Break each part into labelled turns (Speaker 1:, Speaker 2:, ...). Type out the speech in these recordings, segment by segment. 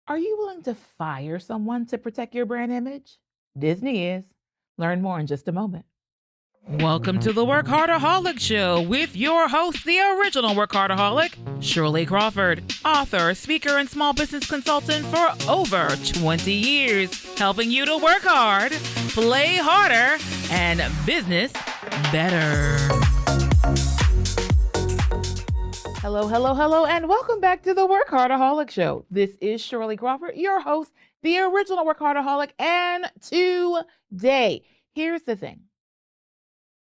Speaker 1: Are you willing to fire someone to protect your brand image? Disney is. Learn more in just a moment. Welcome to the WorkHARDAholic Show with your host, the original WorkHARDaholic, Shirley Crawford, author, speaker, and small business consultant for over 20 years, helping you to work hard, play harder, and business better. Hello, and welcome back to the WorkHARDaholic Show. This is Shirley Crawford, your host, the original WorkHARDaholic, and today, here's the thing.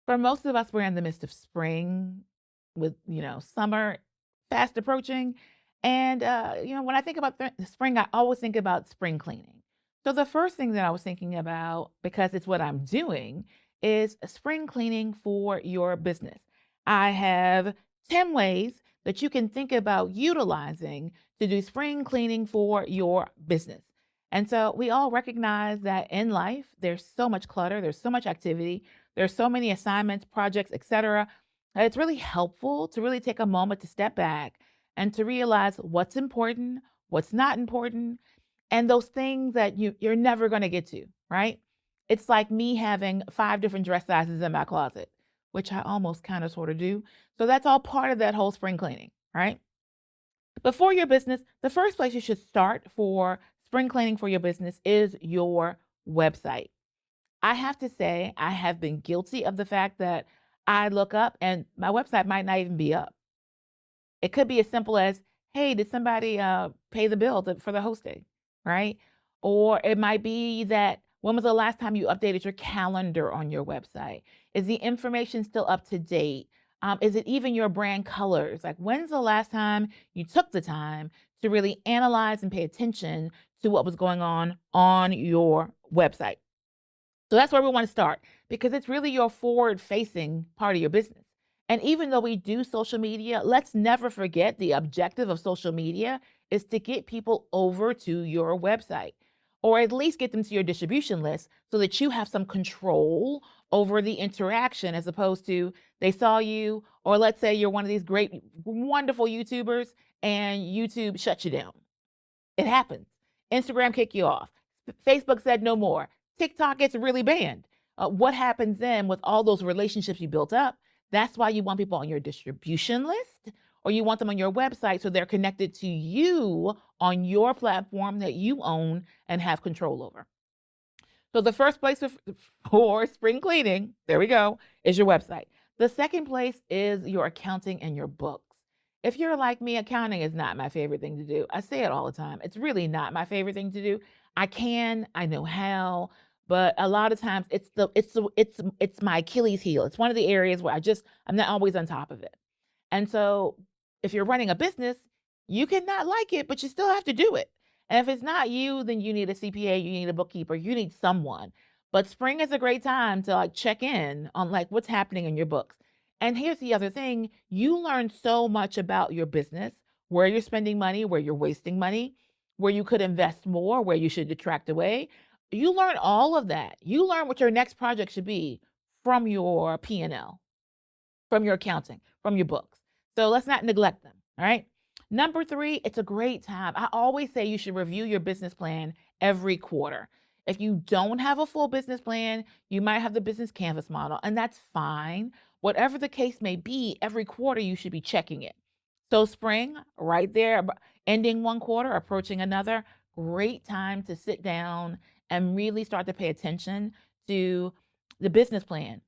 Speaker 1: For most of us, we're in the midst of spring with, summer fast approaching. And, when I think about spring, I always think about spring cleaning. So the first thing that I was thinking about, because it's what I'm doing, is spring cleaning for your business. I have 10 ways that you can think about utilizing to do spring cleaning for your business. And so we all recognize that in life, there's so much clutter, there's so much activity, there's so many assignments, projects, etc. It's really helpful to really take a moment to step back and to realize what's important, what's not important, and those things that you're never going to get to, right? It's like me having 5 different dress sizes in my closet, which I almost kind of sort of do. So that's all part of that whole spring cleaning, right? But for your business, the first place you should start for spring cleaning for your business is your website. I have to say, I have been guilty of the fact that I look up and my website might not even be up. It could be as simple as, hey, did somebody pay the bill for the hosting, right? Or it might be that, when was the last time you updated your calendar on your website? Is the information still up to date? Is it even your brand colors? Like, when's the last time you took the time to really analyze and pay attention to what was going on your website? So that's where we want to start, because it's really your forward-facing part of your business. And even though we do social media, let's never forget the objective of social media is to get people over to your website, or at least get them to your distribution list so that you have some control over the interaction, as opposed to they saw you, or let's say you're one of these great, wonderful YouTubers and YouTube shuts you down. It happens. Instagram kicked you off. Facebook said no more. TikTok gets really banned. What happens then with all those relationships you built up? That's why you want people on your distribution list, or you want them on your website so they're connected to you on your platform that you own and have control over. So the first place for spring cleaning, there we go, is your website. The second place is your accounting and your books. If you're like me, accounting is not my favorite thing to do. I say it all the time. It's really not my favorite thing to do. I know how, but a lot of times it's my Achilles heel. It's one of the areas where I'm not always on top of it. And so if you're running a business, you can not like it, but you still have to do it. And if it's not you, then you need a CPA, you need a bookkeeper, you need someone. But spring is a great time to check in on what's happening in your books. And here's the other thing, you learn so much about your business, where you're spending money, where you're wasting money, where you could invest more, where you should detract away. You learn all of that. You learn what your next project should be from your P&L, from your accounting, from your books. So let's not neglect them, all right? Number 3, it's a great time. I always say you should review your business plan every quarter. If you don't have a full business plan, you might have the business canvas model, and that's fine. Whatever the case may be, every quarter you should be checking it. So spring, right there, ending one quarter, approaching another, great time to sit down and really start to pay attention to the business plan.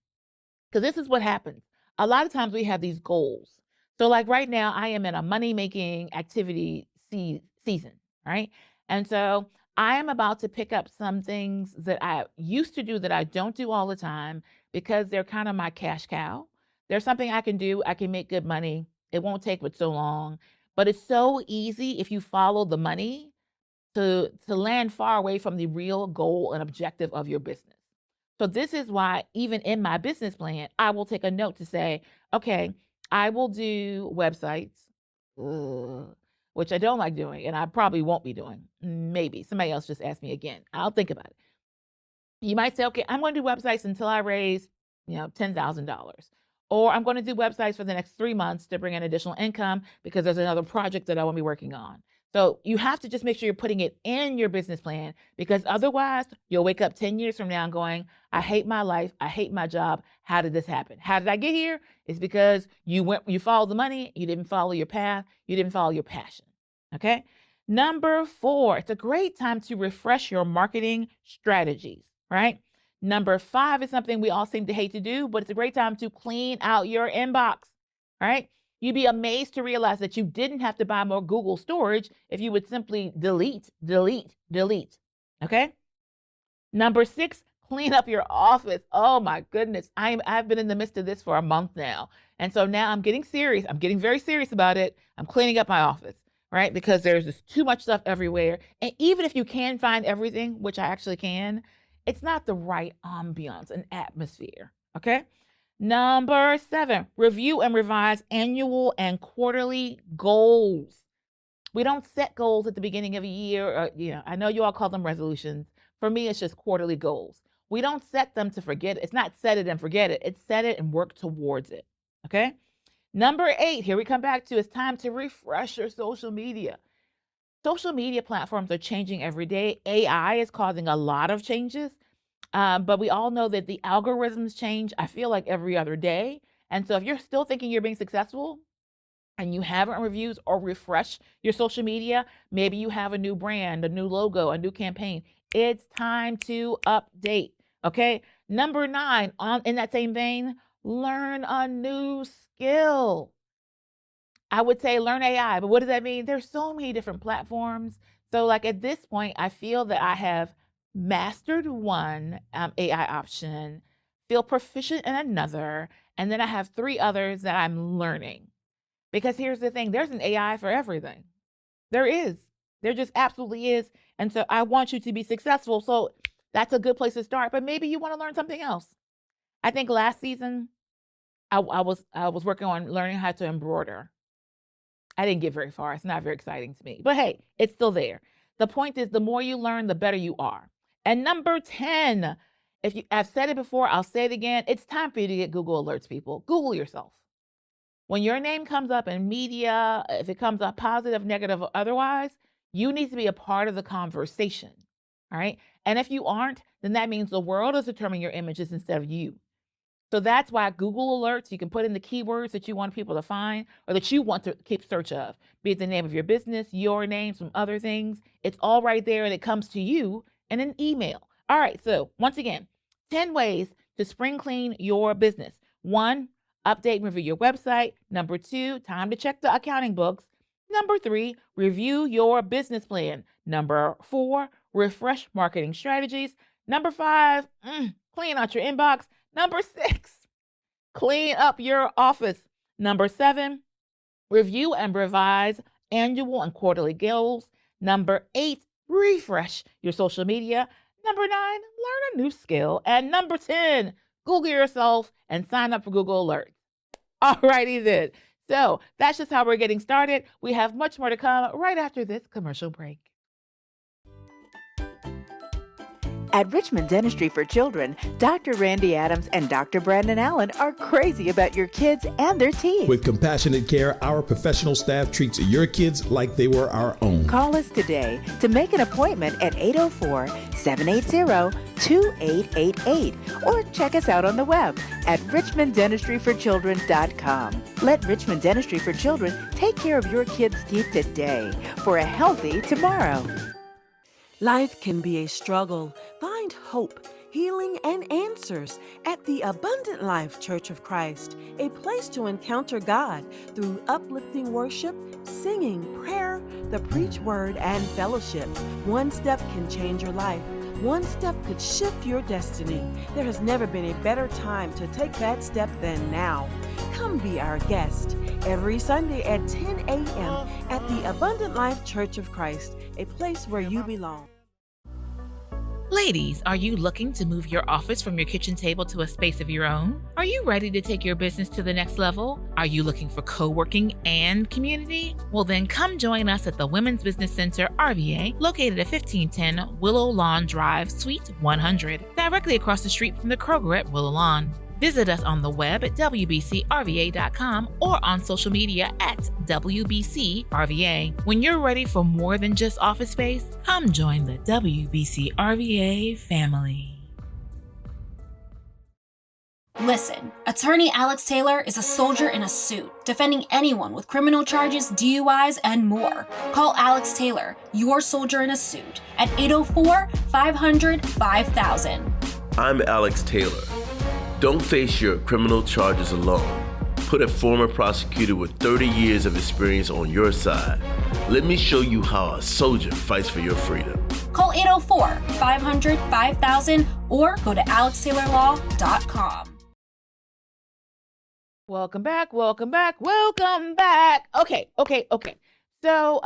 Speaker 1: Because this is what happens. A lot of times we have these goals. So right now, I am in a money-making activity season, right? And so I am about to pick up some things that I used to do that I don't do all the time, because they're kind of my cash cow. There's something I can do. I can make good money. It won't take but so long. But it's so easy, if you follow the money, to land far away from the real goal and objective of your business. So this is why, even in my business plan, I will take a note to say, okay, I will do websites, which I don't like doing, and I probably won't be doing. Maybe somebody else just asked me again. I'll think about it. You might say, okay, I'm going to do websites until I raise, $10,000. Or I'm going to do websites for the next 3 months to bring in additional income, because there's another project that I want to be working on. So you have to just make sure you're putting it in your business plan, because otherwise you'll wake up 10 years from now going, I hate my life. I hate my job. How did this happen? How did I get here? It's because you followed the money. You didn't follow your path. You didn't follow your passion. Okay. Number 4, it's a great time to refresh your marketing strategies, right? Number 5 is something we all seem to hate to do, but it's a great time to clean out your inbox, right? You'd be amazed to realize that you didn't have to buy more Google storage if you would simply delete. Okay. Number 6, clean up your office. Oh my goodness. I've been in the midst of this for a month now. And so now I'm getting serious. I'm getting very serious about it. I'm cleaning up my office, right? Because there's just too much stuff everywhere. And even if you can find everything, which I actually can, it's not the right ambiance and atmosphere. Okay. Number 7, review and revise annual and quarterly goals. We don't set goals at the beginning of a year. I know you all call them resolutions. For me, it's just quarterly goals. We don't set them to forget it. It's not set it and forget it. It's set it and work towards it. Okay. Number 8, here we come back to, it's time to refresh your social media. Social media platforms are changing every day. AI is causing a lot of changes. But we all know that the algorithms change, I feel like, every other day. And so if you're still thinking you're being successful and you haven't reviewed or refreshed your social media, maybe you have a new brand, a new logo, a new campaign. It's time to update. Okay. Number 9, in that same vein, learn a new skill. I would say learn AI, but what does that mean? There's so many different platforms. So like at this point, I feel that I have mastered one AI option, feel proficient in another, and then I have 3 others that I'm learning. Because here's the thing, there's an AI for everything. There is. There just absolutely is. And so I want you to be successful. So that's a good place to start, but maybe you want to learn something else. I think last season I was working on learning how to embroider. I didn't get very far. It's not very exciting to me, but hey, it's still there. The point is, the more you learn, the better you are. And number 10, I've said it before, I'll say it again. It's time for you to get Google alerts, people. Google yourself. When your name comes up in media, if it comes up positive, negative, or otherwise, you need to be a part of the conversation. All right. And if you aren't, then that means the world is determining your images instead of you. So that's why Google alerts, you can put in the keywords that you want people to find or that you want to keep search of, be it the name of your business, your name, some other things. It's all right there and it comes to you in an email. All right. So once again, 10 ways to spring clean your business. 1, update and review your website. Number 2, time to check the accounting books. Number 3, review your business plan. Number 4, refresh marketing strategies. Number 5, clean out your inbox. Number 6, clean up your office. Number 7, review and revise annual and quarterly goals. Number 8, refresh your social media. Number 9, learn a new skill. And number 10, Google yourself and sign up for Google Alerts. All righty then. So that's just how we're getting started. We have much more to come right after this commercial break.
Speaker 2: At Richmond Dentistry for Children, Dr. Randy Adams and Dr. Brandon Allen are crazy about your kids and their teeth.
Speaker 3: With compassionate care, our professional staff treats your kids like they were our own.
Speaker 2: Call us today to make an appointment at 804-780-2888 or check us out on the web at richmonddentistryforchildren.com. Let Richmond Dentistry for Children take care of your kids' teeth today for a healthy tomorrow.
Speaker 4: Life can be a struggle. Find hope, healing, and answers at the Abundant Life Church of Christ, a place to encounter God through uplifting worship, singing, prayer, the preach word, and fellowship. One step can change your life. One step could shift your destiny. There has never been a better time to take that step than now. Come be our guest every Sunday at 10 a.m. at the Abundant Life Church of Christ, a place where you belong.
Speaker 1: Ladies, are you looking to move your office from your kitchen table to a space of your own? Are you ready to take your business to the next level? Are you looking for co-working and community? Well, then come join us at the Women's Business Center, RVA, located at 1510 Willow Lawn Drive, Suite 100, directly across the street from the Kroger at Willow Lawn. Visit us on the web at wbcrva.com or on social media at WBCRVA. When you're ready for more than just office space, come join the WBCRVA family.
Speaker 5: Listen, Attorney Alex Taylor is a soldier in a suit, defending anyone with criminal charges, DUIs, and more. Call Alex Taylor, your soldier in a suit, at 804-500-5000.
Speaker 6: I'm Alex Taylor. Don't face your criminal charges alone. Put a former prosecutor with 30 years of experience on your side. Let me show you how a soldier fights for your freedom.
Speaker 5: Call 804-500-5000 or go to alextaylorlaw.com.
Speaker 1: Welcome back. Okay. So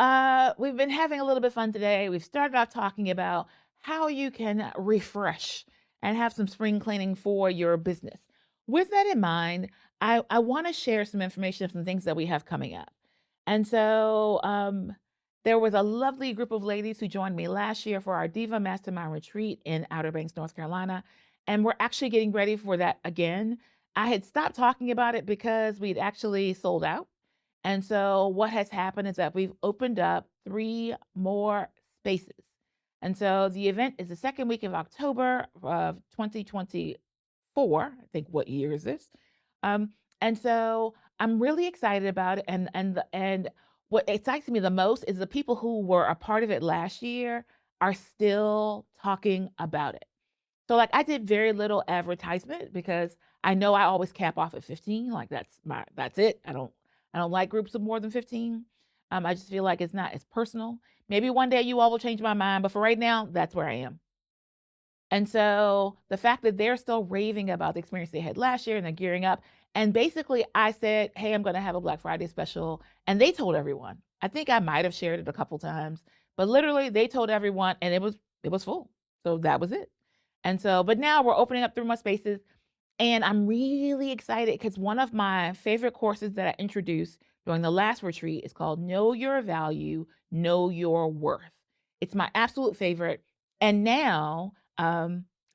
Speaker 1: we've been having a little bit of fun today. We've started off talking about how you can refresh and have some spring cleaning for your business. With that in mind, I want to share some information of some things that we have coming up. And so there was a lovely group of ladies who joined me last year for our Diva Mastermind retreat in Outer Banks, North Carolina. And we're actually getting ready for that again. I had stopped talking about it because we'd actually sold out. And so what has happened is that we've opened up 3 more spaces. And so the event is the second week of October of 2024. I think, what year is this? And so I'm really excited about it. And what excites me the most is the people who were a part of it last year are still talking about it. So like I did very little advertisement because I know I always cap off at 15. Like that's it. I don't like groups of more than 15. I just feel like it's not as personal. Maybe one day you all will change my mind, but for right now, that's where I am. And so the fact that they're still raving about the experience they had last year and they're gearing up. And basically I said, hey, I'm going to have a Black Friday special. And they told everyone. I think I might have shared it a couple times, but literally they told everyone and it was full. So that was it. And so, but now we're opening up 3 more spaces. And I'm really excited because one of my favorite courses that I introduced during the last retreat is called Know Your Value, Know Your Worth. It's my absolute favorite. And now,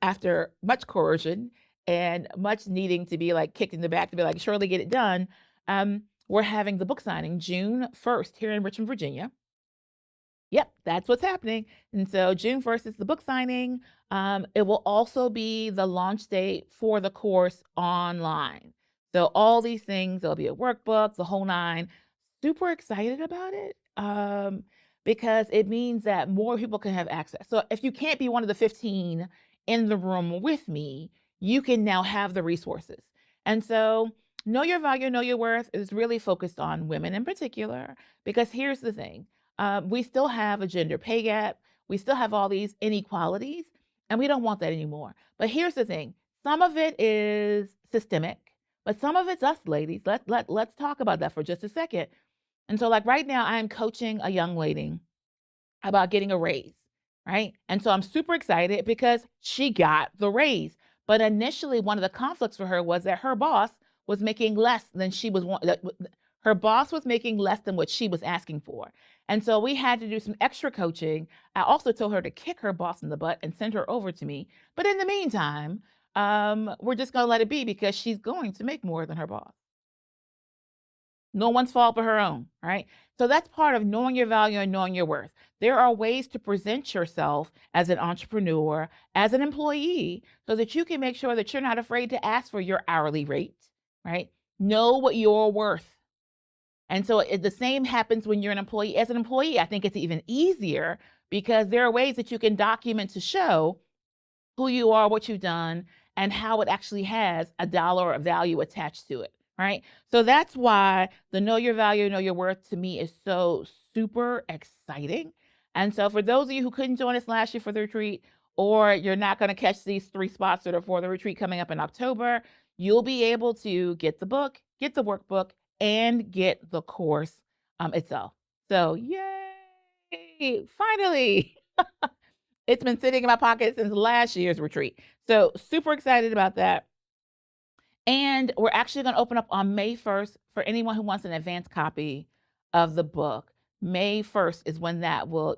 Speaker 1: after much coercion and much needing to be like kicked in the back to be like, Shirley, get it done, we're having the book signing June 1st here in Richmond, Virginia. Yep, that's what's happening. And so June 1st is the book signing. It will also be the launch date for the course online. So all these things, there'll be a workbook, the whole 9. Super excited about it because it means that more people can have access. So if you can't be one of the 15 in the room with me, you can now have the resources. And so Know Your Value, Know Your Worth is really focused on women in particular, because here's the thing. We still have a gender pay gap. We still have all these inequalities, and we don't want that anymore. But here's the thing. Some of it is systemic, but some of it's us, ladies. Let's talk about that for just a second. And so like right now, I am coaching a young lady about getting a raise, right? And so I'm super excited because she got the raise. But initially, one of the conflicts for her was that her boss was making less than her boss was making less than what she was asking for. And so we had to do some extra coaching. I also told her to kick her boss in the butt and send her over to me. But in the meantime, we're just going to let it be because she's going to make more than her boss. No one's fault but her own, right? So that's part of knowing your value and knowing your worth. There are ways to present yourself as an entrepreneur, as an employee, so that you can make sure that you're not afraid to ask for your hourly rate, right? Know what you're worth. And so the same happens when you're an employee. As an employee, I think it's even easier because there are ways that you can document to show who you are, what you've done, and how it actually has a dollar of value attached to it, right? So that's why the Know Your Value, Know Your Worth to me is so super exciting. And so for those of you who couldn't join us last year for the retreat, or you're not going to catch these 3 spots that are for the retreat coming up in October, you'll be able to get the book, get the workbook, and get the course itself. So yay, finally. It's been sitting in my pocket since last year's retreat. So super excited about that. And we're actually going to open up on May 1st for anyone who wants an advanced copy of the book. May 1st is when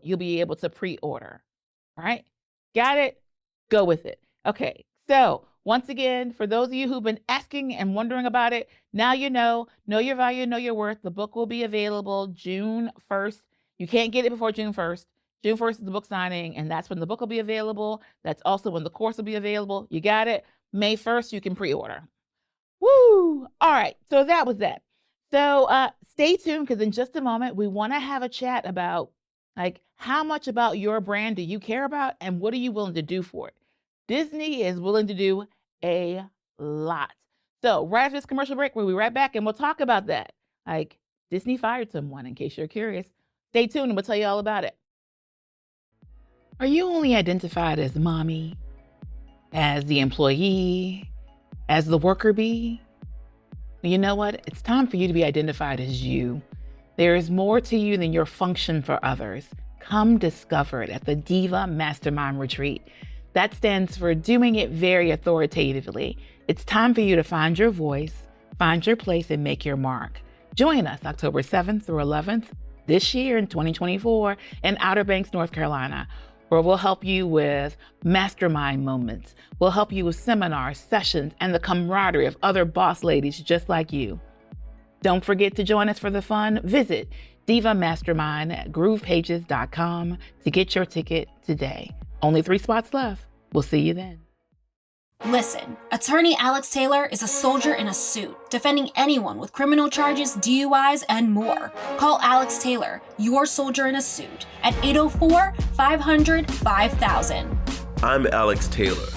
Speaker 1: you'll be able to pre-order. All right? Got it? Go with it. Okay. So Once again, for those of you who've been asking and wondering about it, now you know your value, know your worth. The book will be available June 1st. You can't get it before June 1st. June 1st is the book signing, and that's when the book will be available. That's also when the course will be available. You got it. May 1st, you can pre-order. Woo! All right, so that was that. So stay tuned, because in just a moment, we want to have a chat about like how much about your brand do you care about, and what are you willing to do for it? Disney is willing to do a lot. So right after this commercial break, we'll be right back, and we'll talk about that. Like Disney fired someone, in case you're curious. Stay tuned, and we'll tell you all about it. Are you only identified as mommy, as the employee, as the worker bee? Well, you know what? It's time for you to be identified as you. There is more to you than your function for others. Come discover it at the Diva Mastermind Retreat. That stands for doing it very authoritatively. It's time for you to find your voice, find your place, and make your mark. Join us October 7th through 11th this year in 2024 in Outer Banks, North Carolina, where we'll help you with mastermind moments. We'll help you with seminars, sessions, and the camaraderie of other boss ladies just like you. Don't forget to join us for the fun. Visit Diva Mastermind at groovepages.com to get your ticket today. Only 3 spots left. We'll see you then.
Speaker 5: Listen, attorney Alex Taylor is a soldier in a suit, defending anyone with criminal charges, DUIs, and more. Call Alex Taylor, your soldier in a suit, at 804-500-5000.
Speaker 6: I'm Alex Taylor.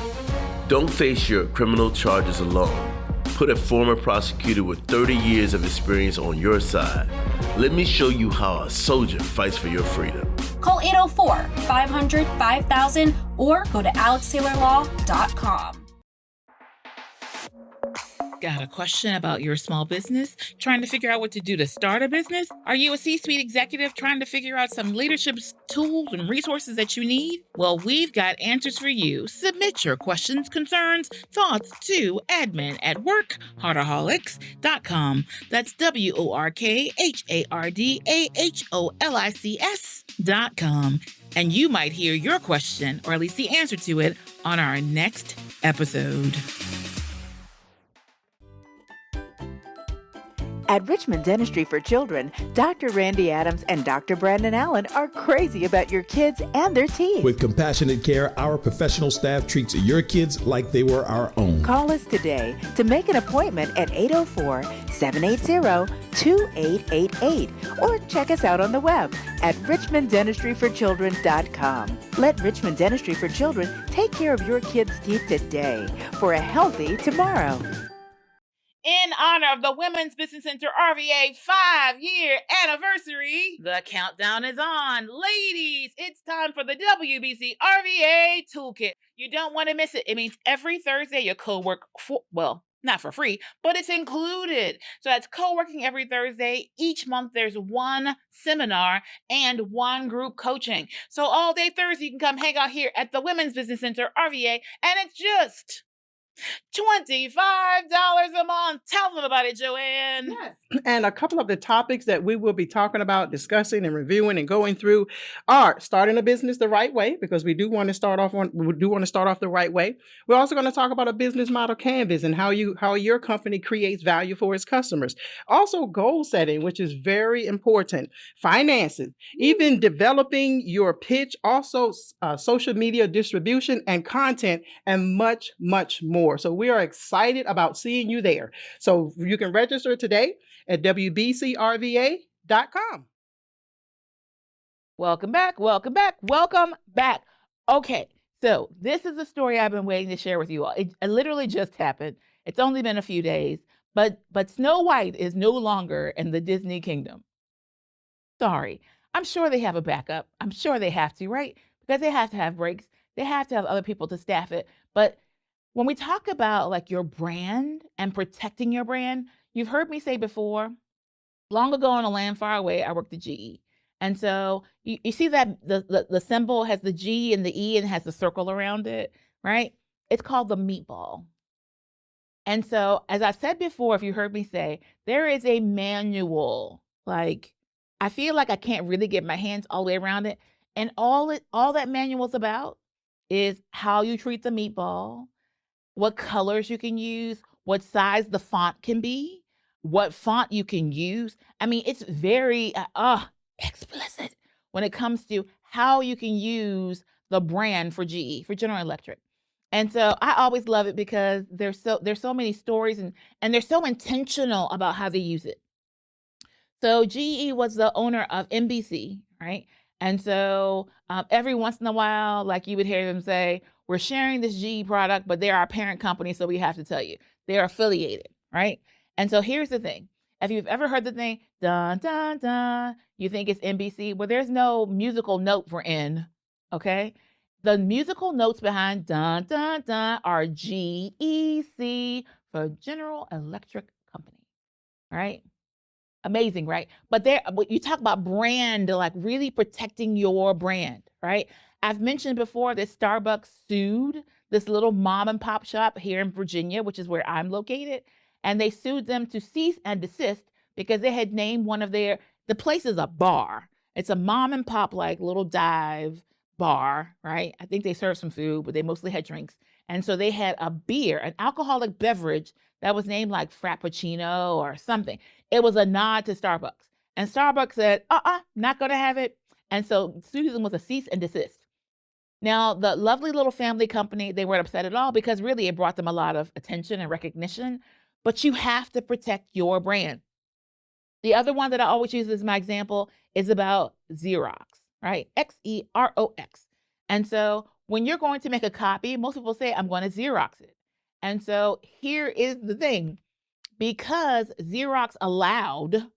Speaker 6: Don't face your criminal charges alone. Put a former prosecutor with 30 years of experience on your side. Let me show you how a soldier fights for your freedom.
Speaker 5: Call 804-500-5000 or go to alextaylorlaw.com.
Speaker 1: Got a question about your small business? Trying to figure out what to do to start a business? Are you a C-suite executive trying to figure out some leadership tools and resources that you need? Well, we've got answers for you. Submit your questions, concerns, thoughts to admin@WorkHARDAholics.com. That's WorkHARDAholics.com. And you might hear your question, or at least the answer to it, on our next episode.
Speaker 2: At Richmond Dentistry for Children, Dr. Randy Adams and Dr. Brandon Allen are crazy about your kids and their teeth.
Speaker 3: With compassionate care, our professional staff treats your kids like they were our own.
Speaker 2: Call us today to make an appointment at 804-780-2888 or check us out on the web at richmonddentistryforchildren.com. Let Richmond Dentistry for Children take care of your kids' teeth today for a healthy tomorrow.
Speaker 1: In honor of the Women's Business Center RVA 5-year anniversary, the countdown is on. Ladies, it's time for the WBC RVA Toolkit. You don't want to miss it. It means every Thursday you co-work not for free, but it's included. So that's co-working every Thursday. Each month there's one seminar and one group coaching. So all day Thursday you can come hang out here at the Women's Business Center RVA, and it's just $25 a month. Tell them about it, Joanne.
Speaker 7: Yes. And a couple of the topics that we will be talking about, discussing and reviewing and going through are starting a business the right way, because we do want to start off the right way. We're also going to talk about a business model canvas and how your company creates value for its customers. Also goal setting, which is very important. Finances, even developing your pitch, also social media distribution and content, and much, much more. So we are excited about seeing you there. So you can register today at WBCRVA.com.
Speaker 1: Welcome back. Okay, so this is a story I've been waiting to share with you all. It literally just happened. It's only been a few days, but Snow White is no longer in the Disney kingdom. Sorry. I'm sure they have a backup. I'm sure they have to, right? Because they have to have breaks. They have to have other people to staff it. But when we talk about like your brand and protecting your brand, you've heard me say before, long ago in a land far away, I worked at GE. And so you see that the symbol has the G and the E and has the circle around it, right? It's called the meatball. And so, as I said before, if you heard me say, there is a manual. Like, I feel like I can't really get my hands all the way around it. And all that manual's about is how you treat the meatball, what colors you can use, what size the font can be, what font you can use. I mean, it's very explicit when it comes to how you can use the brand for GE, for General Electric. And so I always love it because there's so many stories and they're so intentional about how they use it. So GE was the owner of NBC, right? And so every once in a while, like you would hear them say, we're sharing this GE product, but they're our parent company, so we have to tell you. They're affiliated, right? And so here's the thing. If you've ever heard the thing, dun, dun, dun, you think it's NBC. Well, there's no musical note for N, okay? The musical notes behind dun, dun, dun are GEC for General Electric Company, right? Amazing, right? But you talk about brand, like really protecting your brand, right? I've mentioned before that Starbucks sued this little mom and pop shop here in Virginia, which is where I'm located. And they sued them to cease and desist because they had named one of the place is a bar. It's a mom and pop, like little dive bar, right? I think they served some food, but they mostly had drinks. And so they had a beer, an alcoholic beverage that was named like Frappuccino or something. It was a nod to Starbucks. And Starbucks said, not going to have it. And so Susan was a cease and desist. Now, the lovely little family company, they weren't upset at all because really it brought them a lot of attention and recognition. But you have to protect your brand. The other one that I always use as my example is about Xerox, right? Xerox. And so when you're going to make a copy, most people say, I'm going to Xerox it. And so here is the thing. Because Xerox allowed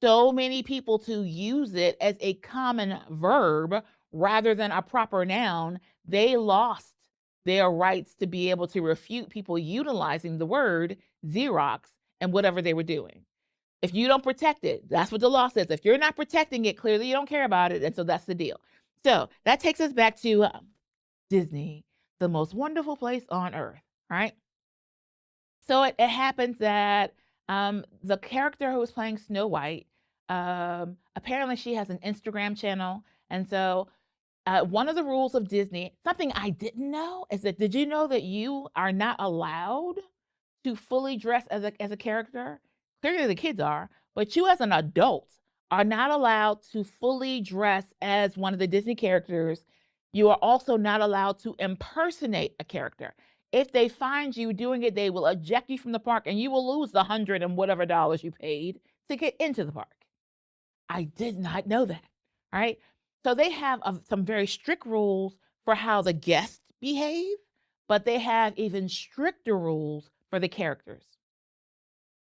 Speaker 1: so many people to use it as a common verb rather than a proper noun, they lost their rights to be able to refute people utilizing the word Xerox and whatever they were doing. If you don't protect it, that's what the law says. If you're not protecting it, clearly you don't care about it. And so that's the deal. So that takes us back to Disney, the most wonderful place on earth, right? So it happens that the character who was playing Snow White, apparently she has an Instagram channel. And so one of the rules of Disney, something I didn't know, is that did you know that you are not allowed to fully dress as a character? Clearly the kids are, but you as an adult are not allowed to fully dress as one of the Disney characters. You are also not allowed to impersonate a character. If they find you doing it, they will eject you from the park and you will lose the $100 and whatever dollars you paid to get into the park. I did not know that. All right. So they have some very strict rules for how the guests behave, but they have even stricter rules for the characters.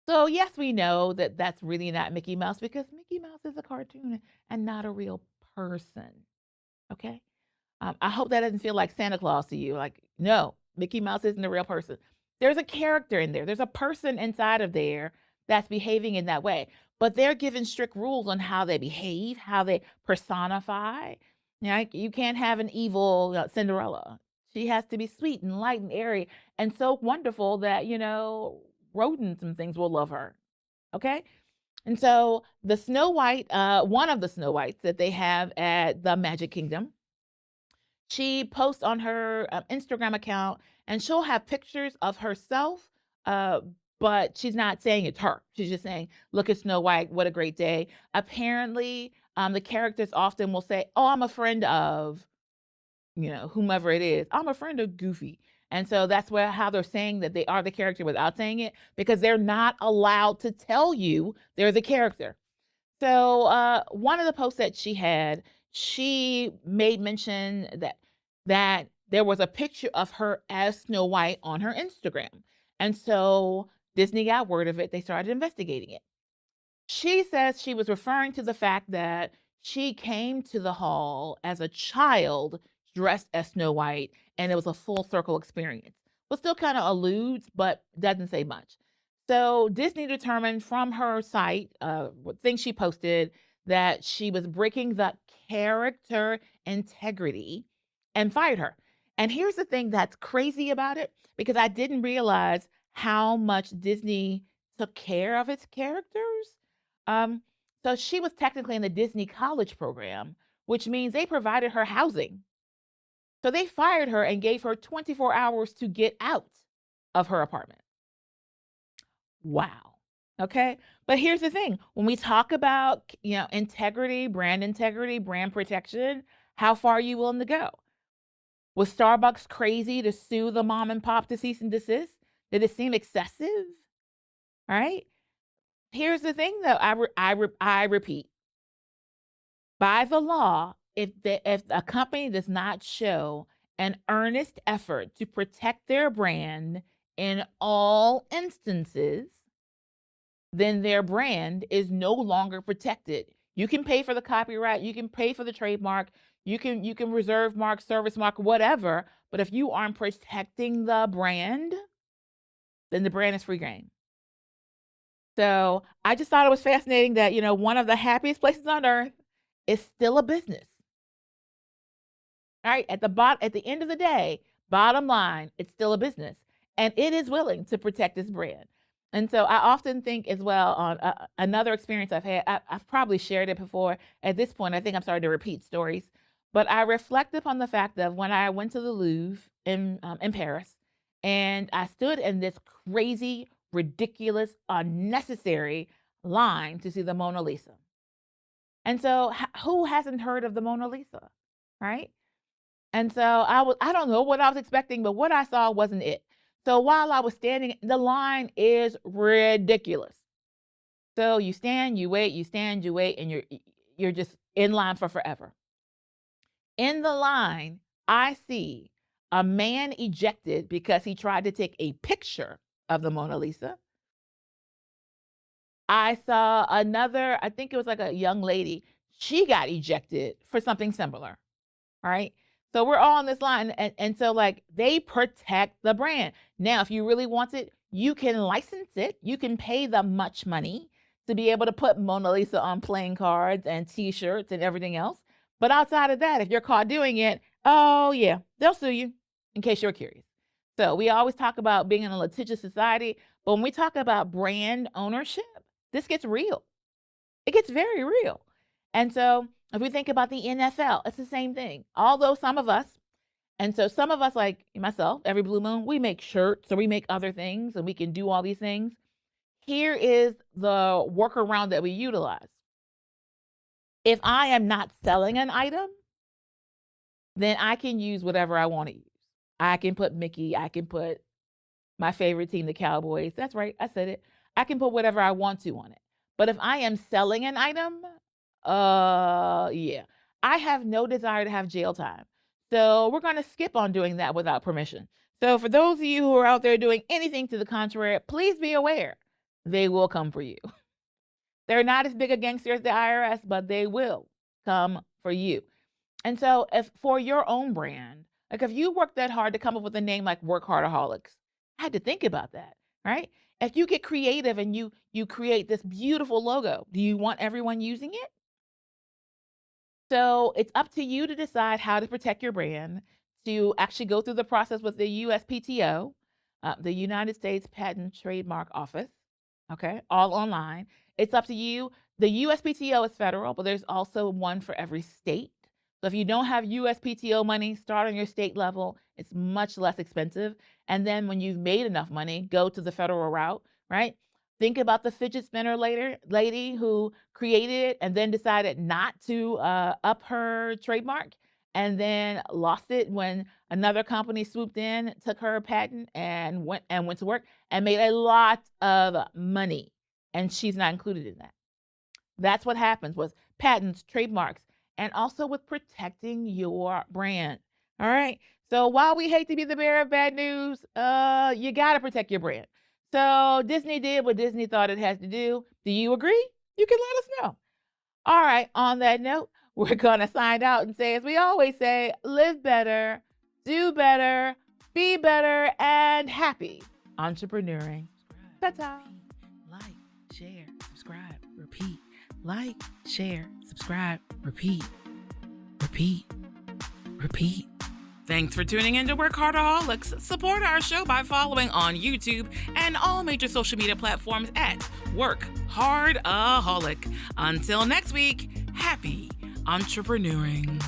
Speaker 1: So yes, we know that that's really not Mickey Mouse because Mickey Mouse is a cartoon and not a real person. Okay. I hope that doesn't feel like Santa Claus to you. Like, no, Mickey Mouse isn't a real person. There's a character in there. There's a person inside of there that's behaving in that way. But they're given strict rules on how they behave, how they personify. You can't have an evil Cinderella. She has to be sweet and light and airy and so wonderful that, rodents and things will love her. Okay? And so the Snow White, one of the Snow Whites that they have at the Magic Kingdom, she posts on her Instagram account and she'll have pictures of herself, but she's not saying it's her. She's just saying, look at Snow White, what a great day. Apparently, the characters often will say, oh, I'm a friend of, whomever it is. I'm a friend of Goofy. And so that's how they're saying that they are the character without saying it, because they're not allowed to tell you they're the character. So one of the posts that she had, she made mention that there was a picture of her as Snow White on her Instagram. And so Disney got word of it. They started investigating it. She says she was referring to the fact that she came to the hall as a child dressed as Snow White, and it was a full circle experience. Well, still kind of alludes, but doesn't say much. So Disney determined from her site, thing she posted, that she was breaking the character integrity and fired her. And here's the thing that's crazy about it, because I didn't realize how much Disney took care of its characters. So she was technically in the Disney College program, which means they provided her housing. So they fired her and gave her 24 hours to get out. of her apartment. Wow. Okay. But here's the thing. When we talk about, integrity, brand protection, how far are you willing to go? Was Starbucks crazy to sue the mom and pop to cease and desist? Did it seem excessive? All right. Here's the thing, though. I repeat. By the law, if a company does not show an earnest effort to protect their brand in all instances, then their brand is no longer protected. You can pay for the copyright, you can pay for the trademark, you can reserve mark, service mark, whatever, but if you aren't protecting the brand, then the brand is free game. So I just thought it was fascinating that, one of the happiest places on earth is still a business. All right, at the end of the day, bottom line, it's still a business, and it is willing to protect its brand. And so I often think as well on another experience I've had. I've probably shared it before. At this point, I think I'm starting to repeat stories, but I reflect upon the fact that when I went to the Louvre in Paris, and I stood in this crazy, ridiculous, unnecessary line to see the Mona Lisa. And so who hasn't heard of the Mona Lisa, right? And so I don't know what I was expecting, but what I saw wasn't it. So while I was standing, the line is ridiculous. So you stand, you wait, and you're just in line for forever. In the line, I see a man ejected because he tried to take a picture of the Mona Lisa. I saw another, I think it was like a young lady. She got ejected for something similar. All right. So we're all on this line. And so like they protect the brand. Now, if you really want it, you can license it. You can pay them much money to be able to put Mona Lisa on playing cards and T-shirts and everything else. But outside of that, if you're caught doing it, oh yeah, they'll sue you, in case you're curious. So we always talk about being in a litigious society, but when we talk about brand ownership, this gets real. It gets very real. And so if we think about the NFL, it's the same thing. Although some of us, like myself, every blue moon, we make shirts or we make other things and we can do all these things. Here is the workaround that we utilize. If I am not selling an item, then I can use whatever I want to use. I can put Mickey, I can put my favorite team, the Cowboys. That's right, I said it. I can put whatever I want to on it. But if I am selling an item, yeah, I have no desire to have jail time. So we're going to skip on doing that without permission. So for those of you who are out there doing anything to the contrary, please be aware, they will come for you. They're not as big a gangster as the IRS, but they will come for you. And so if for your own brand, like if you work that hard to come up with a name like WorkHARDaholics, I had to think about that, right? If you get creative and you create this beautiful logo, do you want everyone using it? So it's up to you to decide how to protect your brand, to actually go through the process with the USPTO, the United States Patent Trademark Office, okay, all online. It's up to you. The USPTO is federal, but there's also one for every state. So if you don't have USPTO money, start on your state level. It's much less expensive. And then when you've made enough money, go to the federal route, right? Think about the fidget spinner lady who created it and then decided not to up her trademark and then lost it when another company swooped in, took her patent and went to work and made a lot of money. And she's not included in that. That's what happens with patents, trademarks, and also with protecting your brand. All right. So while we hate to be the bearer of bad news, you got to protect your brand. So Disney did what Disney thought it has to do. Do you agree? You can let us know. All right. On that note, we're going to sign out and say, as we always say, live better, do better, be better, and happy entrepreneuring. Ta-ta.
Speaker 8: Like, share, subscribe, repeat. Like, share, subscribe, repeat. Repeat. Repeat. Thanks for tuning in to WorkHARDaholics. Support our show by following on YouTube and all major social media platforms at WorkHARDaholic. Until next week, happy entrepreneuring.